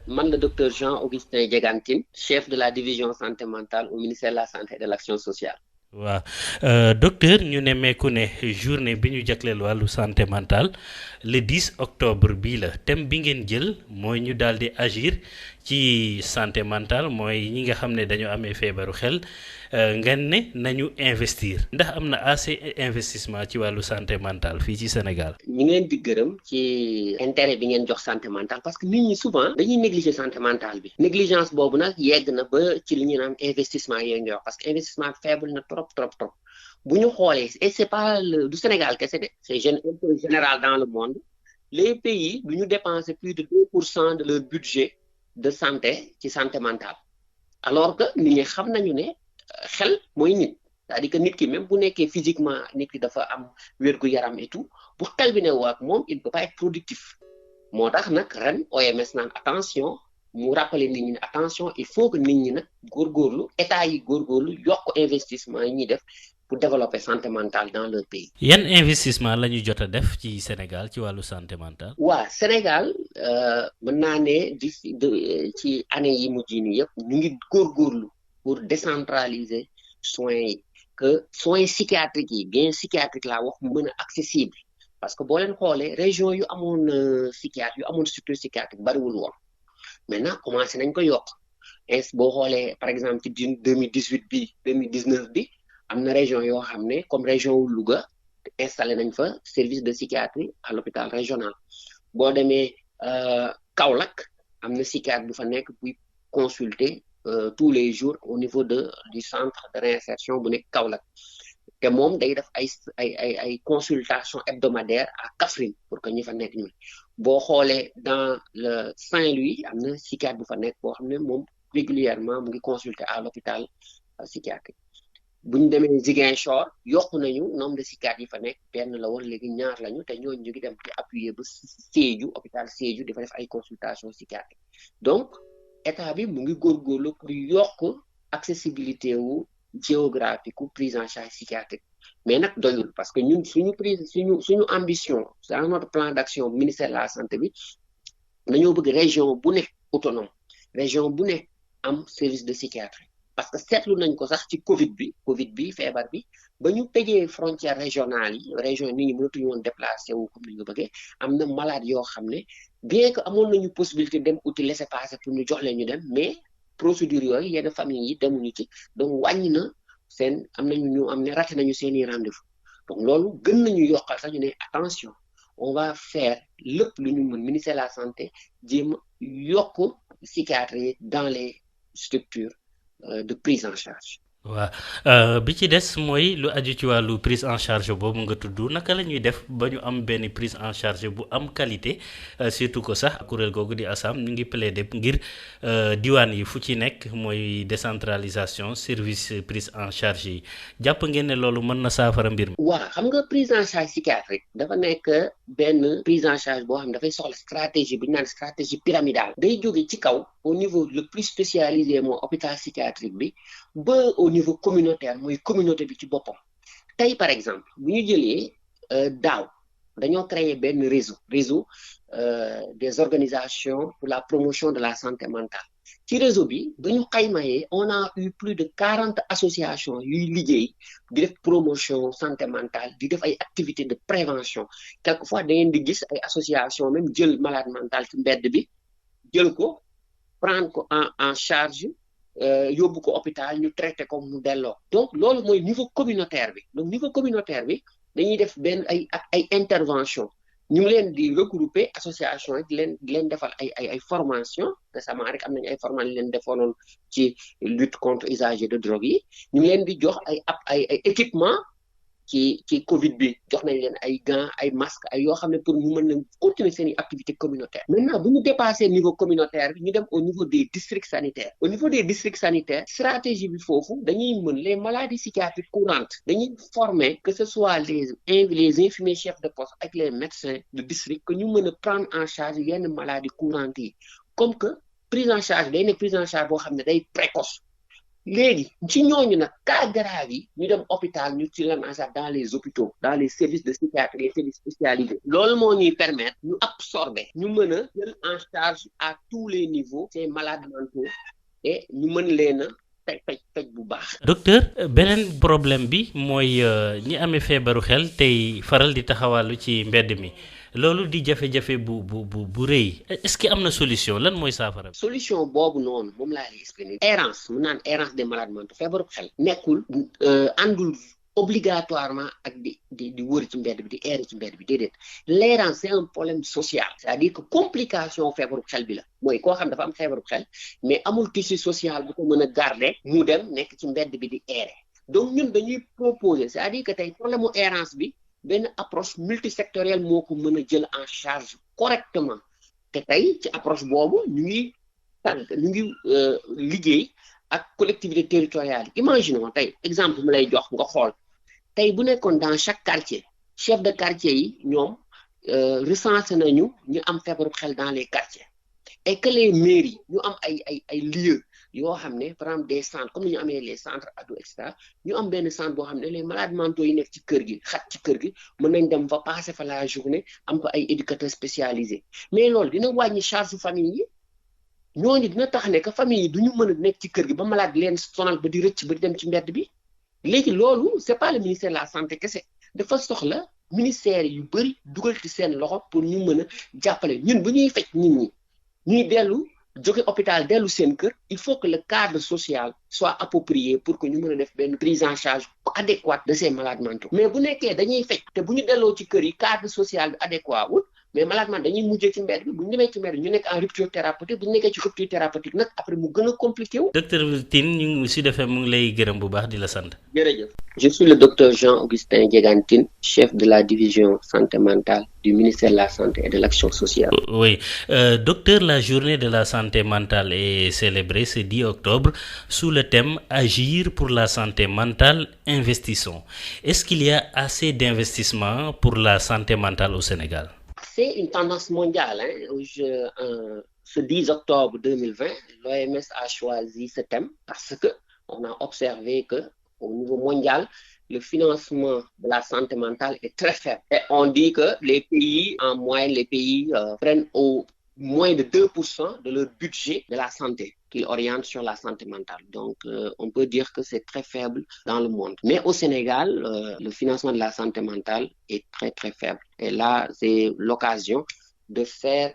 man le docteur Jean-Augustin Diegane, chef de la division santé mentale au ministère de la Santé et de l'Action sociale. waaw docteur ñu nemmeeku ne journée bi ñu jagleel wàllu santé mentale le 10 octobre bii la thème bi ngeen jël mooy ñu daal di agir ci santé mentale mooy ñi nga xam ne dañoo amee feebaru xel ngeen ne nañu investir ndax am na assez investissement ci wàllu santé mentale fii ci Sénégal. ñu ngi leen di gërëm ci intérêt bi ngeen jox santé mentale parce que nit ñi souvent dañuy négliger santé mentale bi négligence boobu nag yegg na ba ci li ñu naan investissement yooyu nga wax parce que investissement faible na trop bu ñu xoolee et c'est pas du Sénégal kese de c'est général dans le monde les pays du ñu dépenser plus de 2% de leur budget de santé ci santé mentale alors que nit ñi xam nañu ne xel mooy nit c'est-à-dire que nit ki même bu nekkee physiquement nit ki dafa am wér-gu-yaram et tout bu xel bi ne waak moom il ne peut pas être productif moo tax nag ren OMS naan attention mu rappeler nit ñi ne attention il faut que nit ñi nag góorgóorlu état yi góorgóorlu yokk investissement yi ñuy def pour développer santé mentale dans leur pays. yan investissement la ñu jot a def ci Sénégal ci wàllu santé mentale. waa Sénégal mën naa ne ci année yi mujj nii yëpp ñu ngi góorgóorlu pour décentraliser soins yi que soins psychiatriques yi bien psychiatrique laa wax mu mën a accessible parce que boo leen xoolee région yu amoon psychiatre yu amoon structure psychiatrique bariwul woon maintenant commencé nañ ko yokk boo xoolee par exemple ci 2018 bi 2019 bi am na région yoo xam ne comme région wu Louga installé nañ fa service de psychiatrie à l'hôpital régional boo demee Kaolack am na psychiatre bu fa nekk buy consulter tous les jours au niveau du centre de réinsertion bu nekk Kaolack te moom day def ay consultation hebdomadaire à Kaffrine pour que ñi fa nekk ñu boo xoolee dans le Saint-Louis am na psychiatre bu fa nekk boo xam ne moom régulièrement mu ngi consulter à l'hôpital psychiatrique bu ñu demee Ziguinchor yokku nañu nombre de psychiatres yi fa nekk benn la woon léegi ñaar lañu te ñooñu ñu ngi dem di appuyer ba Sédhiou hôpital Sédhiou dafa def ay consultation psychiatrique donc état bi mu ngi góorgóorlu pour yokk accessibilité wu géographique ou prise en charge psychiatrique mais nag doyul parce que ñun suñu ambition dans notre plan d'action ministère de la santé bi dañoo bëgg région bu ne autonome région bu ne am service de psychiatrie parce que seetlu nañ ko sax ci Covid bi feebar bi ba ñu tëjee frontières régionales yi région nit ñi mënatuñu woon déplacer wu comme ni nga bëggee am na malade yoo xam ne bien que amoon nañu possibilité dem uti laissez-passer pour ñu jox leen ñu dem mais procédure yooyu yenn famille yi demuñu ci donc wàññi na seen am ne raté nañu seeni rendez-vous donc loolu gën nañu yokkal sax ñu ne attention on va faire lépp lu ñu mën ministère de la santé jéem yokk psychiatrie dans les structures de prise en charge. waaw bi ci des mooy lu aju ci wàllu prise en charge boobu nga tudd naka la ñuy def ba ñu am benn prise en charge bu am qualité surtout que sax kuréel googu di ASAM ñu ngi plaider ngir diwaan yi fu ci nekk mooy décentralisation service prise en charge yi jàpp ngeen ne loolu mën na saafara mbir mi. waaw xam nga prise en charge psychiatrique dafa nekk benn prise en charge boo xam ne dafay soxla stratégie bi ñu naan stratégie pyramidale day jóge ci kaw au niveau le plus spécialisé moo hôpital psychiatrique bi ba au niveau communautaire mooy communauté bi ci boppam tey par exemple bu ñu jëlee daaw dañoo créer benn réseau des organisations pour la promotion de la santé mentale ci réseau bi ba ñu xaymayee on a eu plus de 40 associations yuy liggéey di def promotion santé mentale di def ay activités de prévention quelquefois da ngeen di gis ay association même jël malade mental ci mbedd bi jël ko prendre ko en charge yóbbu ko hôpital ñu traité ko mu delloo donc loolu mooy niveau communautaire bi donc niveau communautaire bi dañuy def benn ay intervention ñu ngi leen di regrouper association yi di leen defal ay formation récemment rek am nañu ay formation leen defoonoon ci lutte contre usage de drogue yi ñu ngi leen di jox ay équipement ci Covid bi jox nañ leen ay gants ay masques ay yoo xam ne pour ñu mën leen continuer seen i activités communautaires maintenant bu ñu dépasser niveau communautaire bi ñu dem au niveau des districts sanitaires au niveau des districts sanitaires stratégie bi foofu dañuy mën les maladies psychiatriques courantes dañuy former que ce soit les infirmiers chefs de poste ak les médecins de district que ñu mën a prendre en charge yenn maladies courantes yi comme que prise en charge day nekk prise en charge boo xam ne day précoce léegi ci ñooñu nag cas grave yi ñu dem hôpital ñu ci leen en charge dans les hôpitaux dans les services de psychiatrie les services spécialisés loolu moo ñuy permettre ñu absorber ñu mën a jël en charge à tous les niveaux ces malades mentaux et ñu mën leen a faj bu baax. docteur beneen problème bi mooy ñi amee feebaru xel tey faral di taxawàllu ci mbedd mi loolu di jafe-jafe bu rëy est-ce que am na solution lan mooy saafara. solution boobu noonu moom laa lay expliquer errance mu naan errance des malades mentaux feebaru xel nekkul àndul obligatoirement ak di wër ci mbedd bi di errer ci mbedd bi déedéet l'errance c'est un problème social c'est-à-dire que complication feebaru xel bi la mooy koo xam dafa am feebaru xel mais amul tissu social bu ko mën a garder mu dem nekk ci mbedd bi di errer donc ñun dañuy proposer c'est-à-dire que tey problème mu errance bi benn approche multisectorielle moo ko mën a jël en charge correctement te tey ci approche boobu ñu ngi liggéey ak collectivité territoriale imaginons tey exemple mu lay jox nga xool tey bu nekkoon dans chaque quartier chef de quartier yi ñoom recensé nañu ñu am feebaru xel dans les quartiers et que les mairies ñu am ay lieux yoo xam ne par exemple des centres comme ni ñu amee les centres ados et cetera ñu am benn centre boo xam ne les malades mentaux yi nekk ci kër gi xat ci kër gi mën nañ dem fa passer fa la journée am fa ay éducateurs spécialisés mais loolu dina wàññi charge famille yi ñooñu dina tax ne que famille yi du ñu mën a nekk ci kër gi ba malade leen sonal ba di rëcc ba di dem ci mbedd bi léegi loolu c'est pas le ministère de la santé kese dafa soxla ministère yu bëri dugal ci seen loxo pour ñu mën a jàppale ñun bu ñuy faj nit ñi ñuy dellu jóge hôpital dellu seen kër il faut que le cadre social soit approprié pour que ñu mën a def benn prise en charge adéquate de ces malades mentaux mais bu nekkee dañuy faj te bu ñu delloo ci kër yi cadre social bi adéquat wul mais malade man dañuy mujjee ci mbedd bi bu ñu demee ci mbedd ñu nekk en rupture thérapeutique bu ñu nekkee ci rupture thérapeutique nag après mu gën a compliqué wu. docteur Tine ñu ngi Sud FM mu ngi lay gërëm bu baax di la sant. jërëjëf. Je suis le docteur Jean-Augustin Diegane Tine, chef de la division santé mentale du ministère de la Santé et de l'Action sociale. Oui, docteur, la journée de la santé mentale est célébrée ce 10 octobre sous le thème Agir pour la santé mentale, investissons. Est-ce qu'il y a assez d'investissements pour la santé mentale au Sénégal? C'est une tendance mondiale. Ce 10 octobre 2020, l'OMS a choisi ce thème parce que on a observé que au niveau mondial, le financement de la santé mentale est très faible. Et on dit que les pays, en moyenne, les pays prennent au moins de 2% de leur budget de la santé qu'ils orientent sur la santé mentale. Donc, on peut dire que c'est très faible dans le monde. Mais au Sénégal, le financement de la santé mentale est très, très faible. Et là, c'est l'occasion de faire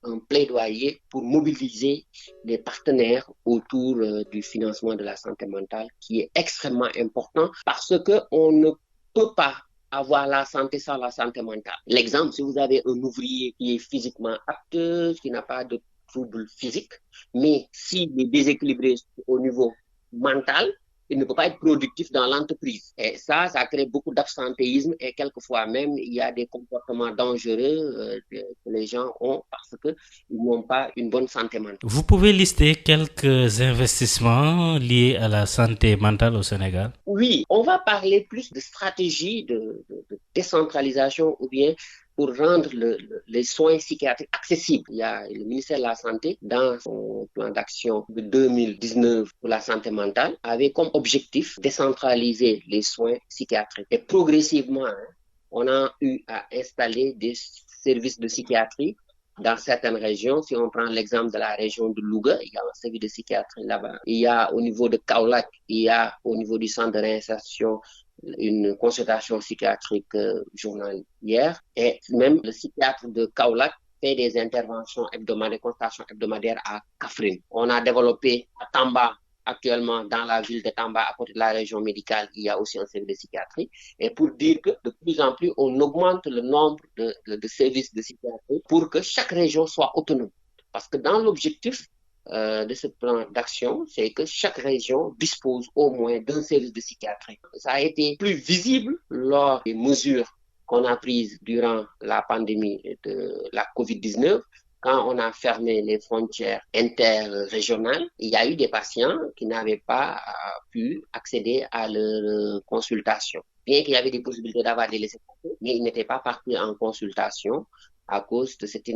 un plaidoyer pour mobiliser les partenaires autour du financement de la santé mentale qui est extrêmement important parce que on ne peut pas avoir la santé sans la santé mentale. L'exemple, si vous avez un ouvrier qui est physiquement apte, qui n'a pas de troubles physiques, mais s'il est déséquilibré au niveau mental, il ne peut pas être productif dans l'entreprise. Et ça crée beaucoup d'absentéisme et quelquefois même, il y a des comportements dangereux que les gens ont parce qu'ils n'ont pas une bonne santé mentale. Vous pouvez lister quelques investissements liés à la santé mentale au Sénégal? Oui, on va parler plus de stratégie de décentralisation ou bien pour rendre les soins psychiatriques accessibles. Il y a le ministère de la Santé, dans son plan d'action de 2019 pour la santé mentale, avait comme objectif décentraliser les soins psychiatriques. Et progressivement, on a eu à installer des services de psychiatrie dans certaines régions. Si on prend l'exemple de la région de Louga, il y a un service de psychiatrie là-bas. Il y a au niveau de Kaolack, il y a au niveau du centre de réinsertion une consultation psychiatrique journalière et même le psychiatre de Kaolack fait des interventions hebdomadaires, consultations hebdomadaires à Kaffrine. On a développé à Tamba, actuellement dans la ville de Tamba, à côté de la région médicale, il y a aussi un service de psychiatrie. Et pour dire que de plus en plus, on augmente le nombre de services de psychiatrie pour que chaque région soit autonome. Parce que dans l'objectif de ce plan d'action, c'est que chaque région dispose au moins d'un service de psychiatrie. Ça a été plus visible lors des mesures qu'on a prises durant la pandémie de la COVID-19. Quand on a fermé les frontières interrégionales, il y a eu des patients qui n'avaient pas pu accéder à leur consultation. Bien qu'il y avait des possibilités d'avoir des laissez-passer, mais ils n'étaient pas partis en consultation à cause de cette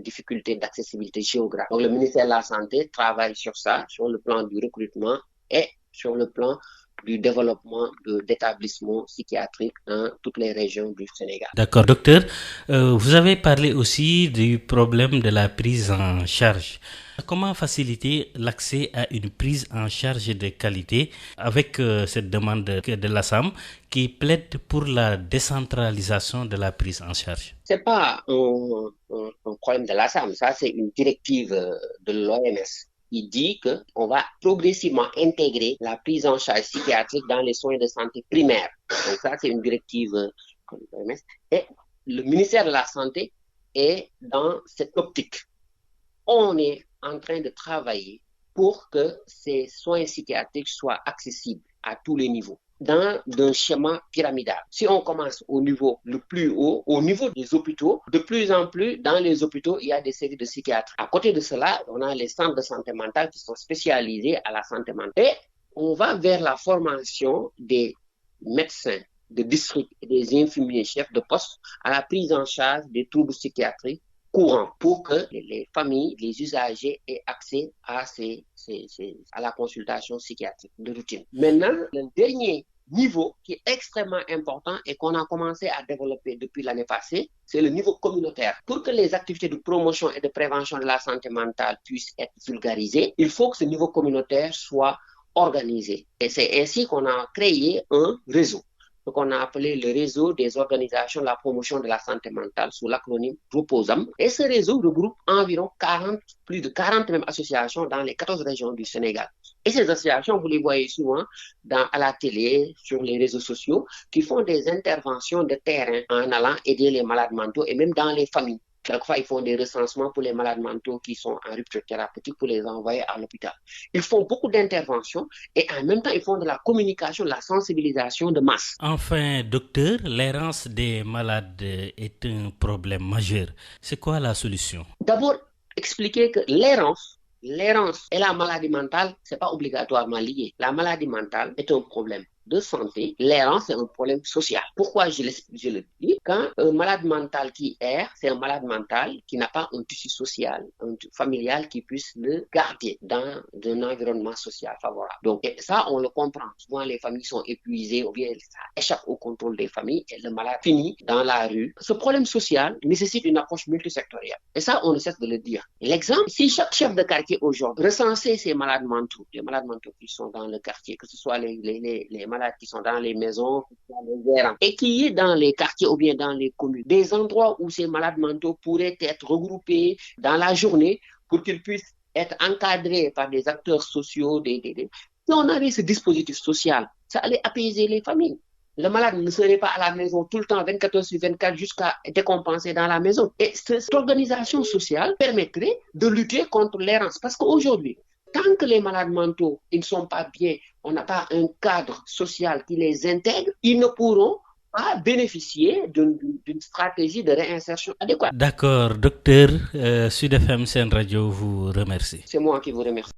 difficulté d'accessibilité géographique. Donc, le ministère de la Santé travaille sur ça, sur le plan du recrutement et sur le plan du développement d'établissements psychiatriques dans toutes les régions du Sénégal. D'accord, docteur. Vous avez parlé aussi du problème de la prise en charge. Comment faciliter l'accès à une prise en charge de qualité avec cette demande de l'ASAM qui plaide pour la décentralisation de la prise en charge? C'est pas un problème de l'ASAM, ça c'est une directive de l'OMS. Il dit qu'on va progressivement intégrer la prise en charge psychiatrique dans les soins de santé primaires. Donc ça, c'est une directive de l'OMS. Et le ministère de la Santé est dans cette optique. On est en train de travailler pour que ces soins psychiatriques soient accessibles à tous les niveaux, dans un schéma pyramidal. Si on commence au niveau le plus haut, au niveau des hôpitaux, de plus en plus, dans les hôpitaux, il y a des séries de psychiatres. À côté de cela, on a les centres de santé mentale qui sont spécialisés à la santé mentale. Et on va vers la formation des médecins de district et des infirmiers chefs de poste à la prise en charge des troubles psychiatriques courants pour que les familles, les usagers aient accès à la consultation psychiatrique de routine. Maintenant, le dernier niveau qui est extrêmement important et qu'on a commencé à développer depuis l'année passée, c'est le niveau communautaire. Pour que les activités de promotion et de prévention de la santé mentale puissent être vulgarisées, il faut que ce niveau communautaire soit organisé. Et c'est ainsi qu'on a créé un réseau, ce qu'on a appelé le réseau des organisations de la promotion de la santé mentale sous l'acronyme ROPOSAM. Et ce réseau regroupe environ plus de 40 même associations dans les 14 régions du Sénégal. Et ces associations, vous les voyez souvent à la télé, sur les réseaux sociaux, qui font des interventions de terrain en allant aider les malades mentaux et même dans les familles. Quelquefois, ils font des recensements pour les malades mentaux qui sont en rupture thérapeutique pour les envoyer à l'hôpital. Ils font beaucoup d'interventions et en même temps, ils font de la communication, de la sensibilisation de masse. Enfin, docteur, l'errance des malades est un problème majeur. C'est quoi la solution? D'abord, expliquer que l'errance et la maladie mentale, c'est pas obligatoirement lié. La maladie mentale est un problème de santé. L'errance, c'est un problème social. Pourquoi je le dis? Quand un malade mental qui erre, c'est un malade mental qui n'a pas un tissu social, familial qui puisse le garder dans un environnement social favorable. Donc, ça, on le comprend. Souvent, les familles sont épuisées ou bien ça échappe au contrôle des familles et le malade finit dans la rue. Ce problème social nécessite une approche multisectorielle. Et ça, on ne cesse de le dire. L'exemple, si chaque chef de quartier aujourd'hui recensait ces malades mentaux, les malades mentaux qui sont dans le quartier, que ce soit les malades qui sont dans les maisons, les errants, et qui est dans les quartiers ou bien dans les communes, des endroits où ces malades mentaux pourraient être regroupés dans la journée pour qu'ils puissent être encadrés par des acteurs sociaux. Si on avait ce dispositif social, ça allait apaiser les familles. Le malade ne serait pas à la maison tout le temps, 24 heures sur 24, jusqu'à décompenser dans la maison. Et cette organisation sociale permettrait de lutter contre l'errance. Parce qu'aujourd'hui, tant que les malades mentaux ils ne sont pas bien, on n'a pas un cadre social qui les intègre, ils ne pourront pas bénéficier d'une stratégie de réinsertion adéquate. D'accord, docteur, Sud FM Sen Radio vous remercie. C'est moi qui vous remercie.